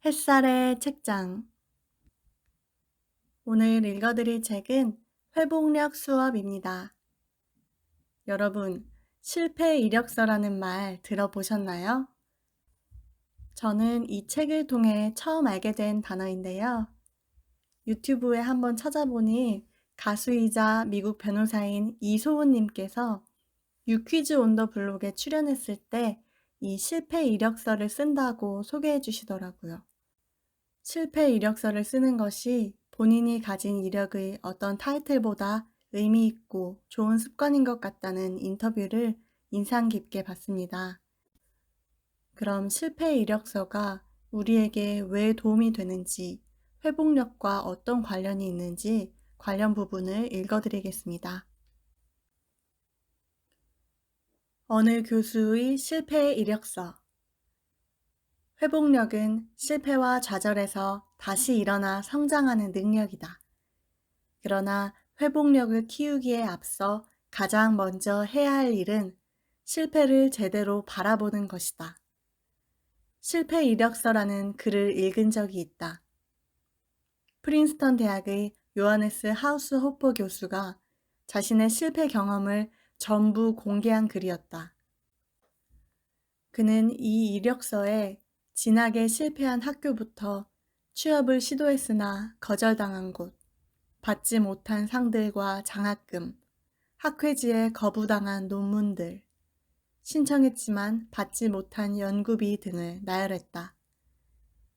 햇살의 책장. 오늘 읽어드릴 책은 회복력 수업입니다. 여러분, 실패 이력서라는 말 들어보셨나요? 저는 이 책을 통해 처음 알게 된 단어인데요. 유튜브에 한번 찾아보니 가수이자 미국 변호사인 이소은님께서 유퀴즈 온 더 블록에 출연했을 때 이 실패 이력서를 쓴다고 소개해 주시더라고요. 실패 이력서를 쓰는 것이 본인이 가진 이력의 어떤 타이틀보다 의미 있고 좋은 습관인 것 같다는 인터뷰를 인상 깊게 봤습니다. 그럼 실패 이력서가 우리에게 왜 도움이 되는지, 회복력과 어떤 관련이 있는지 관련 부분을 읽어드리겠습니다. 어느 교수의 실패 이력서. 회복력은 실패와 좌절에서 다시 일어나 성장하는 능력이다. 그러나 회복력을 키우기에 앞서 가장 먼저 해야 할 일은 실패를 제대로 바라보는 것이다. 실패 이력서라는 글을 읽은 적이 있다. 프린스턴 대학의 요하네스 하우스 호퍼 교수가 자신의 실패 경험을 전부 공개한 글이었다. 그는 이 이력서에 진학에 실패한 학교부터 취업을 시도했으나 거절당한 곳, 받지 못한 상들과 장학금, 학회지에 거부당한 논문들, 신청했지만 받지 못한 연구비 등을 나열했다.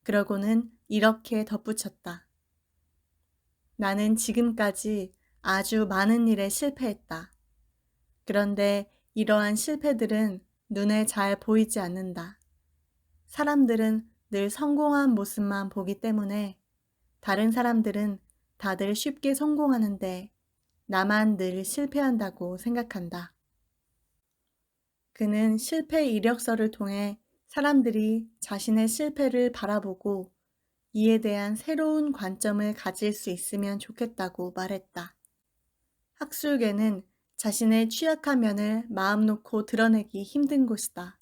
그러고는 이렇게 덧붙였다. 나는 지금까지 아주 많은 일에 실패했다. 그런데 이러한 실패들은 눈에 잘 보이지 않는다. 사람들은 늘 성공한 모습만 보기 때문에 다른 사람들은 다들 쉽게 성공하는데 나만 늘 실패한다고 생각한다. 그는 실패 이력서를 통해 사람들이 자신의 실패를 바라보고 이에 대한 새로운 관점을 가질 수 있으면 좋겠다고 말했다. 학술계는 자신의 취약한 면을 마음 놓고 드러내기 힘든 곳이다.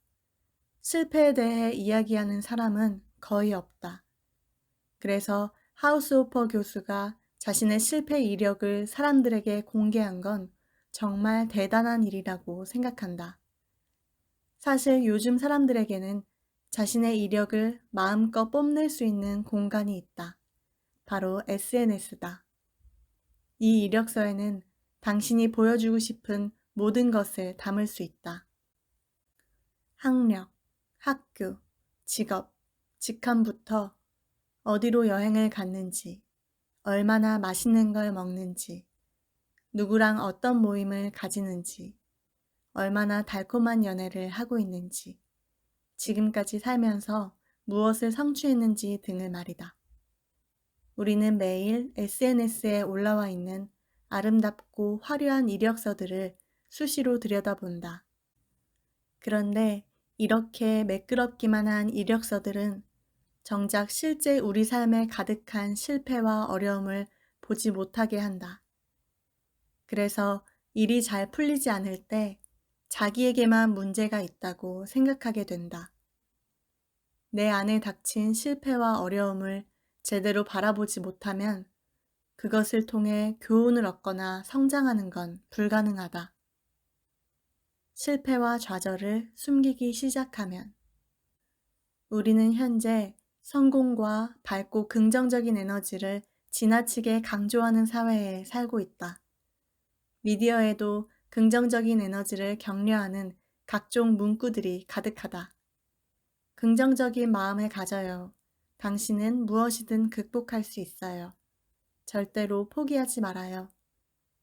실패에 대해 이야기하는 사람은 거의 없다. 그래서 하우스호퍼 교수가 자신의 실패 이력을 사람들에게 공개한 건 정말 대단한 일이라고 생각한다. 사실 요즘 사람들에게는 자신의 이력을 마음껏 뽐낼 수 있는 공간이 있다. 바로 SNS다. 이 이력서에는 당신이 보여주고 싶은 모든 것을 담을 수 있다. 학력, 학교, 직업, 직함부터 어디로 여행을 갔는지, 얼마나 맛있는 걸 먹는지, 누구랑 어떤 모임을 가지는지, 얼마나 달콤한 연애를 하고 있는지, 지금까지 살면서 무엇을 성취했는지 등을 말이다. 우리는 매일 SNS에 올라와 있는 아름답고 화려한 이력서들을 수시로 들여다본다. 그런데 이렇게 매끄럽기만 한 이력서들은 정작 실제 우리 삶에 가득한 실패와 어려움을 보지 못하게 한다. 그래서 일이 잘 풀리지 않을 때 자기에게만 문제가 있다고 생각하게 된다. 내 안에 닥친 실패와 어려움을 제대로 바라보지 못하면 그것을 통해 교훈을 얻거나 성장하는 건 불가능하다. 실패와 좌절을 숨기기 시작하면 우리는 현재 성공과 밝고 긍정적인 에너지를 지나치게 강조하는 사회에 살고 있다. 미디어에도 긍정적인 에너지를 격려하는 각종 문구들이 가득하다. 긍정적인 마음을 가져요. 당신은 무엇이든 극복할 수 있어요. 절대로 포기하지 말아요.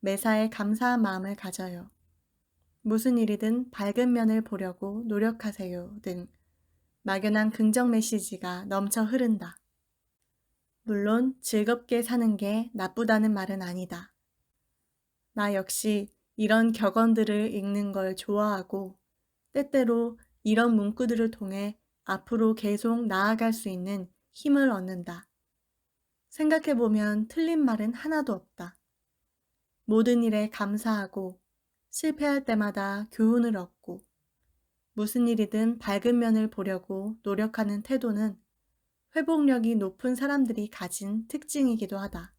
매사에 감사한 마음을 가져요. 무슨 일이든 밝은 면을 보려고 노력하세요. 등 막연한 긍정 메시지가 넘쳐 흐른다. 물론 즐겁게 사는 게 나쁘다는 말은 아니다. 나 역시 이런 격언들을 읽는 걸 좋아하고 때때로 이런 문구들을 통해 앞으로 계속 나아갈 수 있는 힘을 얻는다. 생각해보면 틀린 말은 하나도 없다. 모든 일에 감사하고 실패할 때마다 교훈을 얻고 무슨 일이든 밝은 면을 보려고 노력하는 태도는 회복력이 높은 사람들이 가진 특징이기도 하다.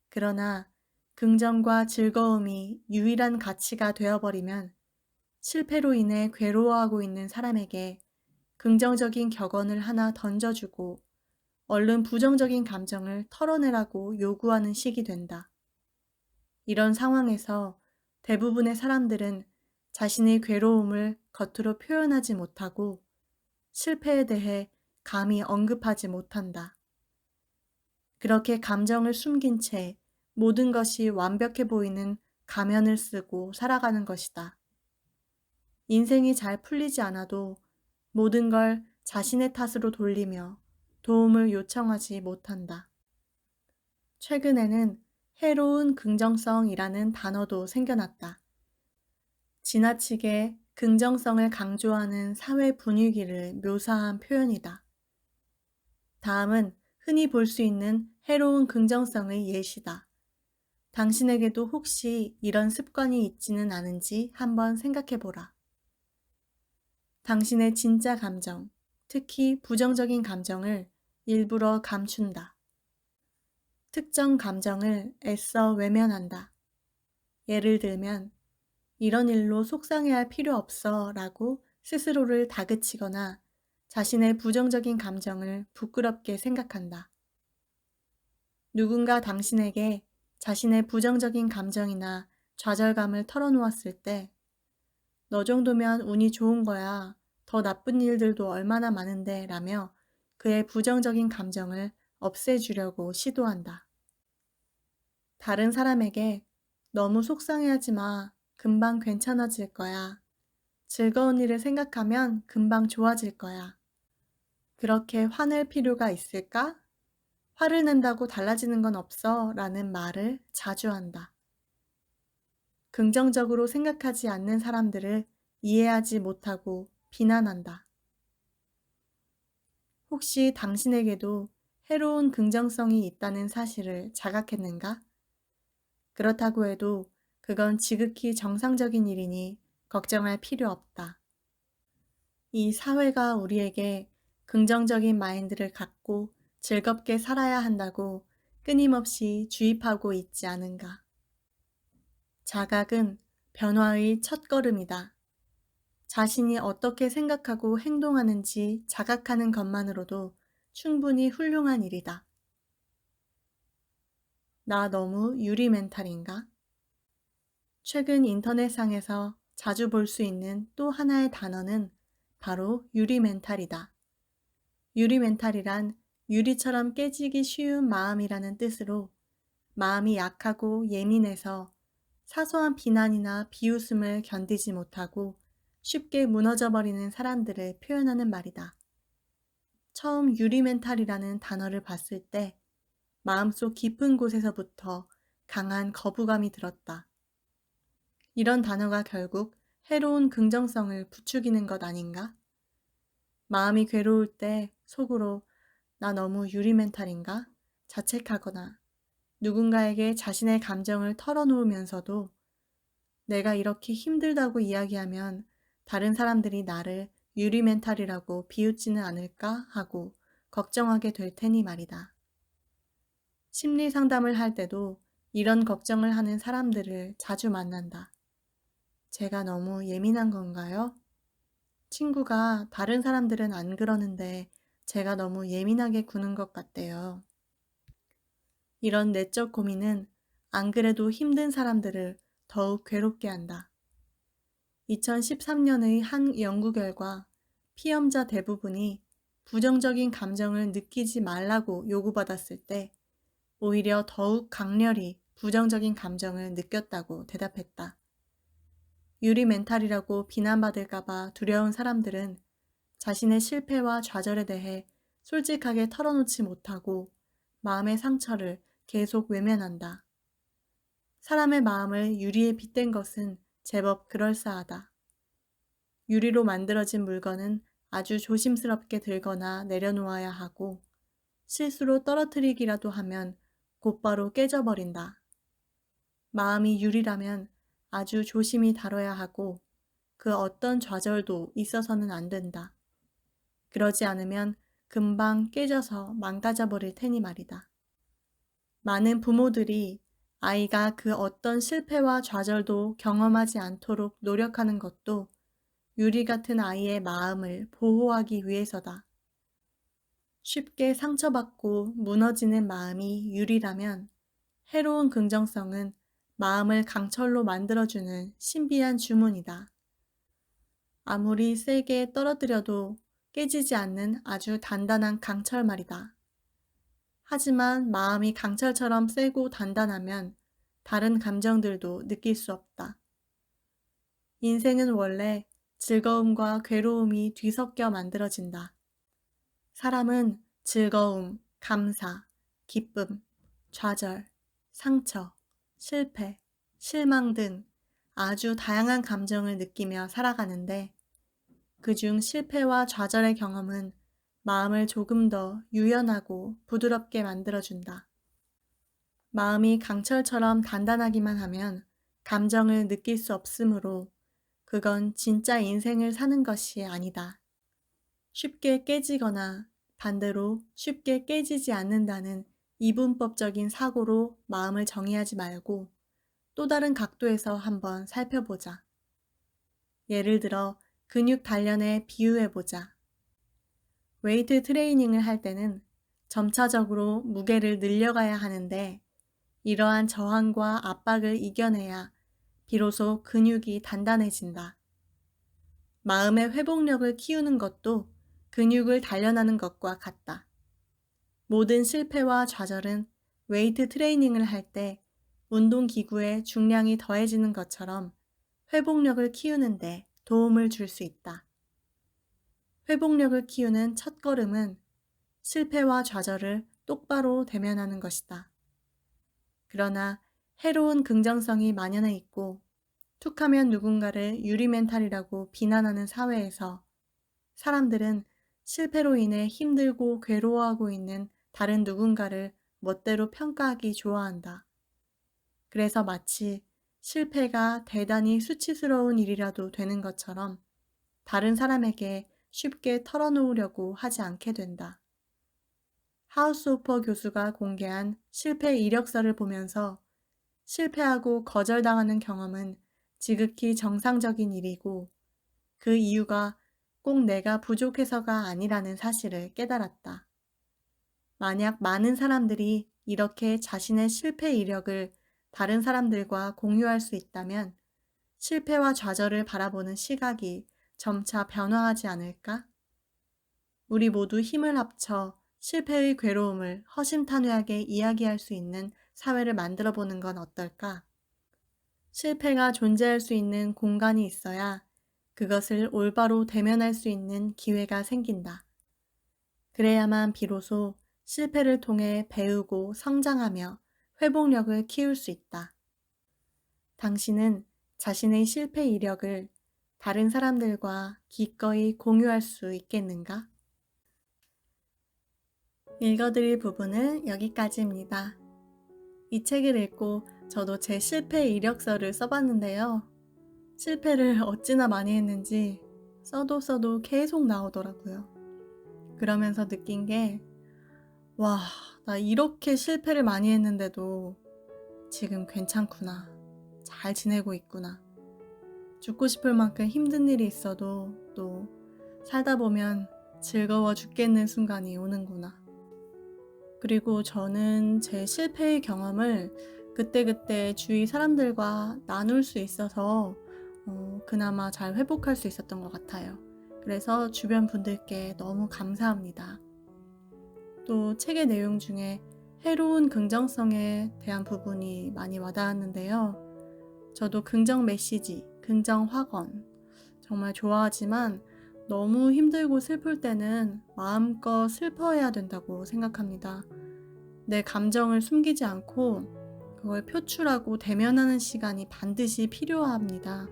그러나 긍정과 즐거움이 유일한 가치가 되어버리면 실패로 인해 괴로워하고 있는 사람에게 긍정적인 격언을 하나 던져주고 얼른 부정적인 감정을 털어내라고 요구하는 식이 된다. 이런 상황에서 대부분의 사람들은 자신의 괴로움을 겉으로 표현하지 못하고 실패에 대해 감히 언급하지 못한다. 그렇게 감정을 숨긴 채 모든 것이 완벽해 보이는 가면을 쓰고 살아가는 것이다. 인생이 잘 풀리지 않아도 모든 걸 자신의 탓으로 돌리며 도움을 요청하지 못한다. 최근에는 해로운 긍정성이라는 단어도 생겨났다. 지나치게 긍정성을 강조하는 사회 분위기를 묘사한 표현이다. 다음은 흔히 볼 수 있는 해로운 긍정성의 예시다. 당신에게도 혹시 이런 습관이 있지는 않은지 한번 생각해 보라. 당신의 진짜 감정, 특히 부정적인 감정을 일부러 감춘다. 특정 감정을 애써 외면한다. 예를 들면, 이런 일로 속상해할 필요 없어 라고 스스로를 다그치거나 자신의 부정적인 감정을 부끄럽게 생각한다. 누군가 당신에게 자신의 부정적인 감정이나 좌절감을 털어놓았을 때, 너 정도면 운이 좋은 거야. 더 나쁜 일들도 얼마나 많은데 라며 그의 부정적인 감정을 없애주려고 시도한다. 다른 사람에게 너무 속상해하지 마. 금방 괜찮아질 거야. 즐거운 일을 생각하면 금방 좋아질 거야. 그렇게 화낼 필요가 있을까? 화를 낸다고 달라지는 건 없어 라는 말을 자주 한다. 긍정적으로 생각하지 않는 사람들을 이해하지 못하고 비난한다. 혹시 당신에게도 해로운 긍정성이 있다는 사실을 자각했는가? 그렇다고 해도 그건 지극히 정상적인 일이니 걱정할 필요 없다. 이 사회가 우리에게 긍정적인 마인드를 갖고 즐겁게 살아야 한다고 끊임없이 주입하고 있지 않은가. 자각은 변화의 첫걸음이다. 자신이 어떻게 생각하고 행동하는지 자각하는 것만으로도 충분히 훌륭한 일이다. 나 너무 유리 멘탈인가? 최근 인터넷상에서 자주 볼 수 있는 또 하나의 단어는 바로 유리 멘탈이다. 유리 멘탈이란 유리처럼 깨지기 쉬운 마음이라는 뜻으로 마음이 약하고 예민해서 사소한 비난이나 비웃음을 견디지 못하고 쉽게 무너져버리는 사람들을 표현하는 말이다. 처음 유리 멘탈이라는 단어를 봤을 때 마음속 깊은 곳에서부터 강한 거부감이 들었다. 이런 단어가 결국 해로운 긍정성을 부추기는 것 아닌가? 마음이 괴로울 때 속으로 나 너무 유리 멘탈인가? 자책하거나 누군가에게 자신의 감정을 털어놓으면서도 내가 이렇게 힘들다고 이야기하면 다른 사람들이 나를 유리 멘탈이라고 비웃지는 않을까 하고 걱정하게 될 테니 말이다. 심리 상담을 할 때도 이런 걱정을 하는 사람들을 자주 만난다. 제가 너무 예민한 건가요? 친구가 다른 사람들은 안 그러는데 제가 너무 예민하게 구는 것 같대요. 이런 내적 고민은 안 그래도 힘든 사람들을 더욱 괴롭게 한다. 2013년의 한 연구 결과 피험자 대부분이 부정적인 감정을 느끼지 말라고 요구받았을 때 오히려 더욱 강렬히 부정적인 감정을 느꼈다고 대답했다. 유리 멘탈이라고 비난받을까봐 두려운 사람들은 자신의 실패와 좌절에 대해 솔직하게 털어놓지 못하고 마음의 상처를 계속 외면한다. 사람의 마음을 유리에 빗댄 것은 제법 그럴싸하다. 유리로 만들어진 물건은 아주 조심스럽게 들거나 내려놓아야 하고 실수로 떨어뜨리기라도 하면 곧바로 깨져버린다. 마음이 유리라면 아주 조심히 다뤄야 하고 그 어떤 좌절도 있어서는 안 된다. 그러지 않으면 금방 깨져서 망가져 버릴 테니 말이다. 많은 부모들이 아이가 그 어떤 실패와 좌절도 경험하지 않도록 노력하는 것도 유리 같은 아이의 마음을 보호하기 위해서다. 쉽게 상처받고 무너지는 마음이 유리라면 해로운 긍정성은 마음을 강철로 만들어주는 신비한 주문이다. 아무리 세게 떨어뜨려도 깨지지 않는 아주 단단한 강철 말이다. 하지만 마음이 강철처럼 세고 단단하면 다른 감정들도 느낄 수 없다. 인생은 원래 즐거움과 괴로움이 뒤섞여 만들어진다. 사람은 즐거움, 감사, 기쁨, 좌절, 상처, 실패, 실망 등 아주 다양한 감정을 느끼며 살아가는데 그중 실패와 좌절의 경험은 마음을 조금 더 유연하고 부드럽게 만들어준다. 마음이 강철처럼 단단하기만 하면 감정을 느낄 수 없으므로 그건 진짜 인생을 사는 것이 아니다. 쉽게 깨지거나 반대로 쉽게 깨지지 않는다는 이분법적인 사고로 마음을 정의하지 말고 또 다른 각도에서 한번 살펴보자. 예를 들어 근육 단련에 비유해보자. 웨이트 트레이닝을 할 때는 점차적으로 무게를 늘려가야 하는데 이러한 저항과 압박을 이겨내야 비로소 근육이 단단해진다. 마음의 회복력을 키우는 것도 근육을 단련하는 것과 같다. 모든 실패와 좌절은 웨이트 트레이닝을 할 때 운동기구의 중량이 더해지는 것처럼 회복력을 키우는데 도움을 줄 수 있다. 회복력을 키우는 첫걸음은 실패와 좌절을 똑바로 대면하는 것이다. 그러나 해로운 긍정성이 만연해 있고 툭하면 누군가를 유리멘탈이라고 비난하는 사회에서 사람들은 실패로 인해 힘들고 괴로워하고 있는 다른 누군가를 멋대로 평가하기 좋아한다. 그래서 마치 실패가 대단히 수치스러운 일이라도 되는 것처럼 다른 사람에게 쉽게 털어놓으려고 하지 않게 된다. 하우스호퍼 교수가 공개한 실패 이력서를 보면서 실패하고 거절당하는 경험은 지극히 정상적인 일이고 그 이유가 꼭 내가 부족해서가 아니라는 사실을 깨달았다. 만약 많은 사람들이 이렇게 자신의 실패 이력을 다른 사람들과 공유할 수 있다면 실패와 좌절을 바라보는 시각이 점차 변화하지 않을까? 우리 모두 힘을 합쳐 실패의 괴로움을 허심탄회하게 이야기할 수 있는 사회를 만들어 보는 건 어떨까? 실패가 존재할 수 있는 공간이 있어야 그것을 올바로 대면할 수 있는 기회가 생긴다. 그래야만 비로소 실패를 통해 배우고 성장하며 회복력을 키울 수 있다. 당신은 자신의 실패 이력을 다른 사람들과 기꺼이 공유할 수 있겠는가? 읽어드릴 부분은 여기까지입니다. 이 책을 읽고 저도 제 실패 이력서를 써봤는데요. 실패를 어찌나 많이 했는지 써도 계속 나오더라고요. 그러면서 느낀 게 와, 나 이렇게 실패를 많이 했는데도 지금 괜찮구나. 잘 지내고 있구나. 죽고 싶을 만큼 힘든 일이 있어도 또 살다 보면 즐거워 죽겠는 순간이 오는구나. 그리고 저는 제 실패의 경험을 그때그때 주위 사람들과 나눌 수 있어서 그나마 잘 회복할 수 있었던 것 같아요. 그래서 주변 분들께 너무 감사합니다. 또 책의 내용 중에 해로운 긍정성에 대한 부분이 많이 와닿았는데요. 저도 긍정 메시지, 긍정 확언 정말 좋아하지만 너무 힘들고 슬플 때는 마음껏 슬퍼해야 된다고 생각합니다. 내 감정을 숨기지 않고 그걸 표출하고 대면하는 시간이 반드시 필요합니다.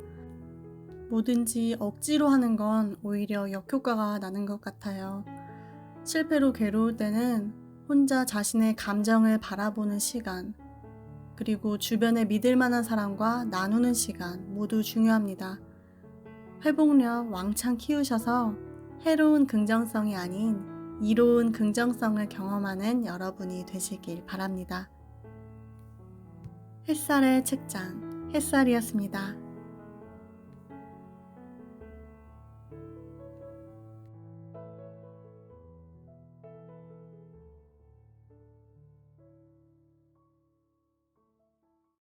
뭐든지 억지로 하는 건 오히려 역효과가 나는 것 같아요. 실패로 괴로울 때는 혼자 자신의 감정을 바라보는 시간, 그리고 주변에 믿을 만한 사람과 나누는 시간 모두 중요합니다. 회복력 왕창 키우셔서 해로운 긍정성이 아닌 이로운 긍정성을 경험하는 여러분이 되시길 바랍니다. 햇살의 측정, 햇살이었습니다.